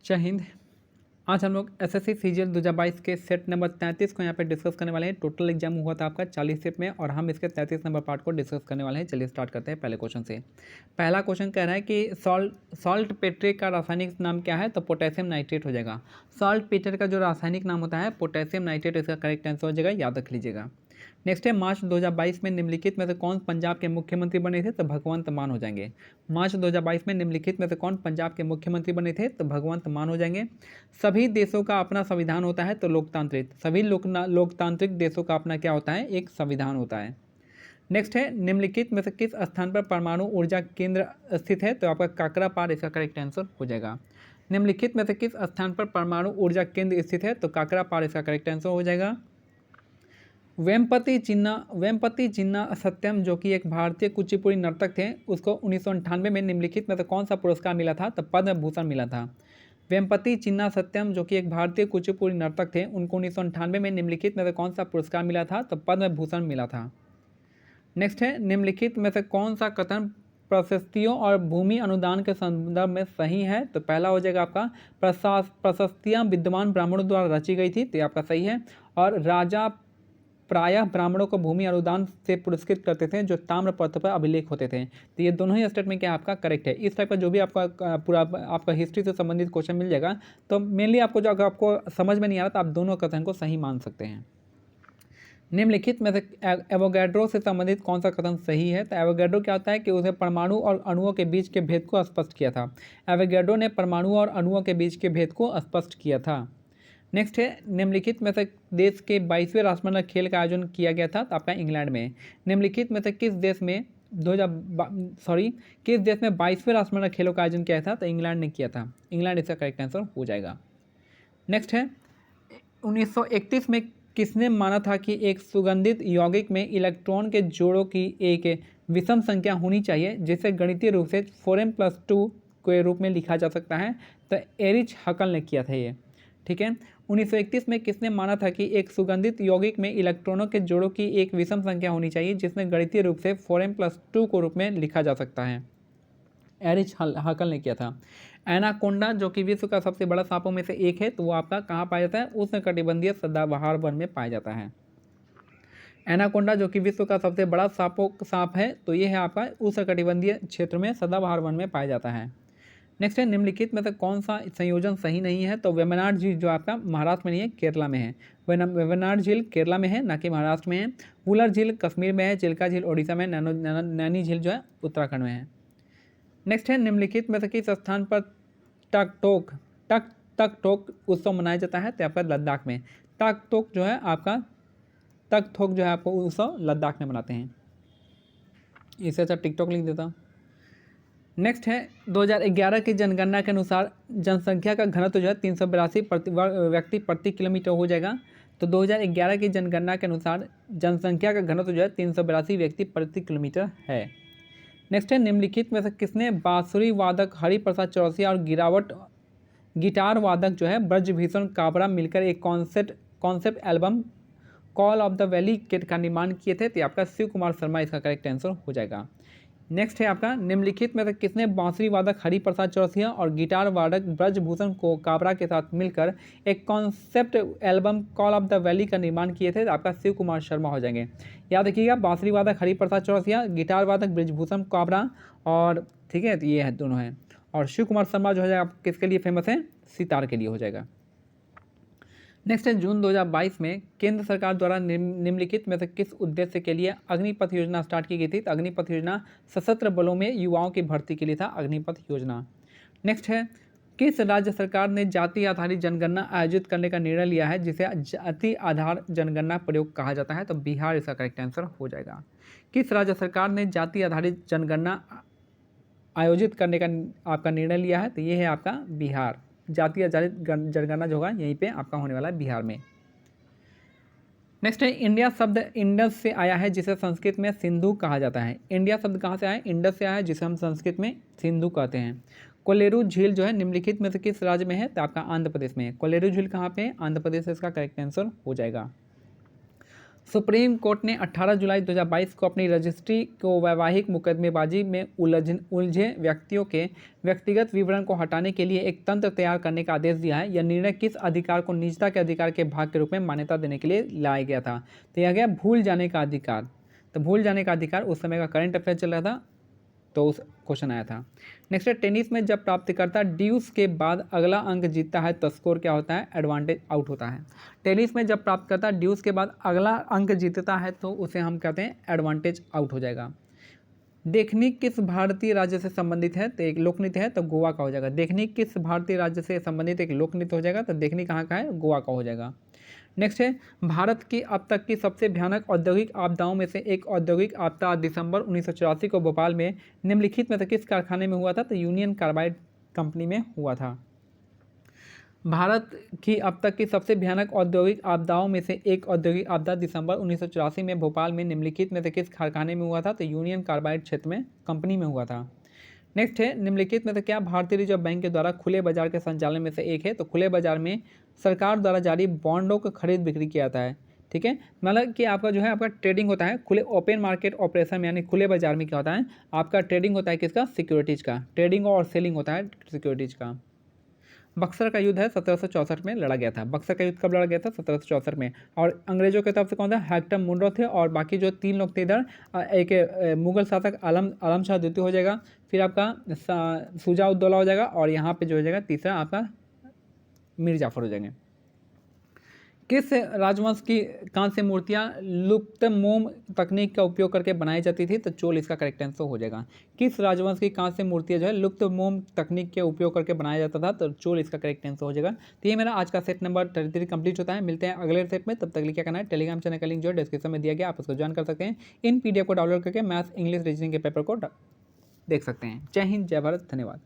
जय हिंद। आज हम लोग एसएससी सीजीएल 2022 के सेट नंबर 33 को यहाँ पे डिस्कस करने वाले हैं। टोटल एग्जाम हुआ था आपका 40 सेट में और हम इसके 33 नंबर पार्ट को डिस्कस करने वाले हैं। चलिए स्टार्ट करते हैं पहले क्वेश्चन से। पहला क्वेश्चन कह रहा है कि सॉल्ट पेट्रे का रासायनिक नाम क्या है, तो पोटेशियम नाइट्रेट हो जाएगा। सॉल्ट पेट्रे का जो रासायनिक नाम होता है पोटेशियम नाइट्रेट, इसका करेक्ट आंसर हो जाएगा, याद रख लीजिएगा। नेक्स्ट है, मार्च 2022 में निम्नलिखित में से कौन पंजाब के मुख्यमंत्री बने थे, तो भगवंत मान हो जाएंगे। मार्च 2022 में निम्नलिखित में से कौन पंजाब के मुख्यमंत्री बने थे, तो भगवंत मान हो जाएंगे। सभी देशों का अपना संविधान होता है, तो लोकतांत्रिक, सभी लोकतांत्रिक देशों का अपना क्या होता है, एक संविधान होता है। नेक्स्ट है, निम्नलिखित में से किस स्थान पर परमाणु ऊर्जा केंद्र स्थित है, तो आपका काकरापार इसका करेक्ट आंसर हो जाएगा। निम्नलिखित में से किस स्थान पर परमाणु ऊर्जा केंद्र स्थित है, तो काकरापार इसका करेक्ट आंसर हो जाएगा। वेम्पति चिन्ना सत्यम जो कि एक भारतीय कुचिपुड़ी नर्तक थे, उसको 1998 में निम्नलिखित में से कौन सा पुरस्कार मिला था, तो पद्म भूषण मिला था। वेम्पति चिन्ना सत्यम जो कि एक भारतीय कुचिपुड़ी नर्तक थे, उनको 1998 में निम्नलिखित में से कौन सा पुरस्कार मिला था, तो पद्म भूषण मिला था। नेक्स्ट है, निम्नलिखित में से कौन सा कथन प्रशस्तियों और भूमि अनुदान के संदर्भ में सही है, तो पहला हो जाएगा आपका प्रशस्तियाँ विद्वान ब्राह्मणों द्वारा रची गई थी, तो ये आपका सही है। और राजा प्रायः ब्राह्मणों को भूमि अनुदान से पुरस्कृत करते थे जो ताम्रपत्र पर अभिलेख होते थे, तो ये दोनों ही स्टेटमेंट क्या आपका करेक्ट है। इस टाइप का जो भी आपका पूरा आपका हिस्ट्री से संबंधित क्वेश्चन मिल जाएगा, तो मेनली आपको जो अगर आपको समझ में नहीं आ रहा तो आप दोनों कथन को सही मान सकते हैं। निम्नलिखित में से एवोगैड्रो से संबंधित कौन सा कथन सही है, तो एवोगैड्रो क्या होता है कि उसने परमाणु और अणुओं के बीच के भेद को स्पष्ट किया था। एवोगैड्रो ने परमाणु और अणुओं के बीच के भेद को स्पष्ट किया था। नेक्स्ट है, निम्नलिखित में से देश के 22वें राष्ट्रमंडल खेल का आयोजन किया गया था, तो आपका इंग्लैंड में। निम्नलिखित में से किस देश में 22वें राष्ट्रमंडल खेलों का आयोजन किया था, तो इंग्लैंड ने किया था। इंग्लैंड इसका करेक्ट आंसर हो जाएगा। नेक्स्ट है, 1931 में किसने माना था कि एक सुगंधित यौगिक में इलेक्ट्रॉन के जोड़ों की एक विषम संख्या होनी चाहिए जिसे गणितीय रूप से 4m+2 के रूप में लिखा जा सकता है, तो एरिच हकल ने किया था ये, ठीक है। 1931 में किसने माना था कि एक सुगंधित यौगिक में इलेक्ट्रॉनों के जोड़ों की एक विषम संख्या होनी चाहिए जिसमें गणितीय रूप से 4m+2 के रूप में लिखा जा सकता है, एरिच हकल ने किया था। एनाकोंडा जो कि विश्व का सबसे बड़ा सांपों में से एक है, तो वो आपका कहाँ पाया जाता है, उष्णकटिबंधीय सदाबहार वन में पाया जाता है। एनाकोंडा जो कि विश्व का सबसे बड़ा सांप है, तो ये है आपका उष्णकटिबंधीय क्षेत्र में सदाबहार वन में पाया जाता है। नेक्स्ट है, निम्नलिखित में से कौन सा संयोजन सही नहीं है, तो वेम्बनाड झील जो आपका महाराष्ट्र में नहीं है, केरला में है। वेम्बनाड झील केरला में है, ना कि महाराष्ट्र में है। वुलर झील कश्मीर में है, चिल्का झील ओडिशा में, नैनी झील जो है उत्तराखंड में है। नेक्स्ट है, निम्नलिखित में से किस स्थान पर तकटोक उत्सव मनाया जाता है, तो आपका लद्दाख में। तकटोक जो है आपका आपको उत्सव लद्दाख में मनाते हैं। इससे अच्छा टिकटॉक लिख देता। नेक्स्ट है, 2011 की जनगणना के अनुसार जनसंख्या का घनत्व जो है 382 व्यक्ति प्रति किलोमीटर हो जाएगा। तो 2011 की जनगणना के अनुसार जनसंख्या का घनत्व जो है 382 व्यक्ति प्रति किलोमीटर है। नेक्स्ट है, निम्नलिखित में से किसने बांसुरी वादक हरिप्रसाद चौरसिया और गिटार वादक जो है ब्रजभूषण काबरा मिलकर एक concept album call of the valley का निर्माण किए थे, तो आपका शिव कुमार शर्मा इसका करेक्ट आंसर हो जाएगा। नेक्स्ट है आपका, निम्नलिखित में से किसने बांसुरी वादक हरिप्रसाद चौरसिया और गिटार वादक ब्रजभूषण को काबरा के साथ मिलकर एक concept album call of the valley का निर्माण किए थे, तो आपका शिव कुमार शर्मा हो जाएंगे। याद रखिएगा, बांसुरी वादक हरिप्रसाद चौरसिया, गिटार वादक ब्रजभूषण काबरा, और ठीक है, तो ये है दोनों हैं। और शिव कुमार शर्मा जो है आप किसके लिए फेमस है, सितार के लिए हो जाएगा। नेक्स्ट है, जून 2022 में केंद्र सरकार द्वारा निम्नलिखित में से किस उद्देश्य के लिए अग्निपथ योजना स्टार्ट की गई थी, तो अग्निपथ योजना सशस्त्र बलों में युवाओं की भर्ती के लिए था, अग्निपथ योजना। नेक्स्ट है, किस राज्य सरकार ने जाति आधारित जनगणना आयोजित करने का निर्णय लिया है जिसे जाति आधार जनगणना प्रयोग कहा जाता है, तो बिहार इसका करेक्ट आंसर हो जाएगा। किस राज्य सरकार ने जाति आधारित जनगणना आयोजित करने का आपका निर्णय लिया है, तो ये है आपका बिहार। जाति आधारित जनगणना जो होगा यहीं पे आपका होने वाला है बिहार में। नेक्स्ट है, इंडिया शब्द इंडस से आया है जिसे संस्कृत में सिंधु कहा जाता है। इंडिया शब्द कहाँ से आया है, इंडस से आया है जिसे हम संस्कृत में सिंधु कहते हैं। कोलेरू झील जो है निम्नलिखित में से किस राज्य में है, तो आपका आंध्र प्रदेश में है। कोलेरू झील कहाँ पे है, आंध्र प्रदेश से इसका करेक्ट आंसर हो जाएगा। सुप्रीम कोर्ट ने 18 जुलाई 2022 को अपनी रजिस्ट्री को वैवाहिक मुकदमेबाजी में उलझे व्यक्तियों के व्यक्तिगत विवरण को हटाने के लिए एक तंत्र तैयार करने का आदेश दिया है। यह निर्णय किस अधिकार को निजता के अधिकार के भाग के रूप में मान्यता देने के लिए लाया गया था? तो यह गया भूल जाने का अधिकार। तो भूल जाने का अधिकार उस समय का करंट अफेयर चल रहा था, तो उस क्वेश्चन आया था। नेक्स्ट है, टेनिस में जब प्राप्तकर्ता ड्यूस के बाद अगला अंक जीतता है तो स्कोर क्या होता है? एडवांटेज आउट होता है। टेनिस में जब प्राप्तकर्ता ड्यूस के बाद अगला अंक जीतता है तो उसे हम कहते हैं एडवांटेज आउट हो जाएगा। देखनी किस भारतीय राज्य से संबंधित है? तो एक लोक नृत्य है तो गोवा का हो जाएगा। देखनी किस भारतीय राज्य से संबंधित एक लोक नृत्य हो जाएगा, तो देखनी कहाँ का है? गोवा का हो जाएगा। नेक्स्ट है, भारत की अब तक की सबसे भयानक औद्योगिक आपदाओं में से एक औद्योगिक आपदा दिसंबर 1984 को भोपाल में निम्नलिखित में से किस कारखाने में हुआ था? तो यूनियन कार्बाइड कंपनी में हुआ था। भारत की अब तक की सबसे भयानक औद्योगिक आपदाओं में से एक औद्योगिक आपदा दिसंबर 1984 में भोपाल में निम्नलिखित में से किस कारखाने में हुआ था? तो यूनियन कार्बाइड क्षेत्र में कंपनी में हुआ था। नेक्स्ट है, निम्नलिखित में से क्या भारतीय रिजर्व बैंक के द्वारा खुले बाजार के संचालन में से एक है? तो खुले बाजार में सरकार द्वारा जारी बॉन्डों को खरीद बिक्री किया जाता है। ठीक है, मतलब कि आपका जो है आपका ट्रेडिंग होता है खुले ओपन मार्केट ऑपरेशन में, यानी खुले बाजार में क्या होता है आपका ट्रेडिंग होता है किसका? सिक्योरिटीज़ का। ट्रेडिंग और सेलिंग होता है सिक्योरिटीज़ का। बक्सर का युद्ध है 1764 में लड़ा गया था। बक्सर का युद्ध कब लड़ा गया था? 1764 में। और अंग्रेजों की तरफ से कौन था? हेक्टर मुनरो थे, और बाकी जो 3 लोग थे इधर, एक मुगल शासक आलम शाह द्वितीय हो जाएगा, फिर आपका शुजा उद दौला हो जाएगा, और यहाँ पे जो हो जाएगा तीसरा आपका मीर जाफर हो जाएंगे। किस राजवंश की कांस्य मूर्तियाँ लुप्त मोम तकनीक का उपयोग करके बनाई जाती थी? तो चोल इसका करेक्ट आंसर हो जाएगा। किस राजवंश की कांस्य मूर्तियाँ जो है लुप्त मोम तकनीक के उपयोग करके बनाया जाता था? तो चोल इसका करेक्ट आंसर हो जाएगा। तो ये मेरा आज का सेट नंबर 33 कंप्लीट होता है। मिलते हैं अगले सेट में, तब तक क्या करना है, टेलीग्राम चैनल का लिंक जो है डिस्क्रिप्शन में दिया गया, आप उसको ज्वाइन कर सकते हैं। इन PDF को डाउनलोड करके मैथ्स इंग्लिश रीजनिंग के पेपर को देख सकते हैं। जय हिंद, जय भारत, धन्यवाद।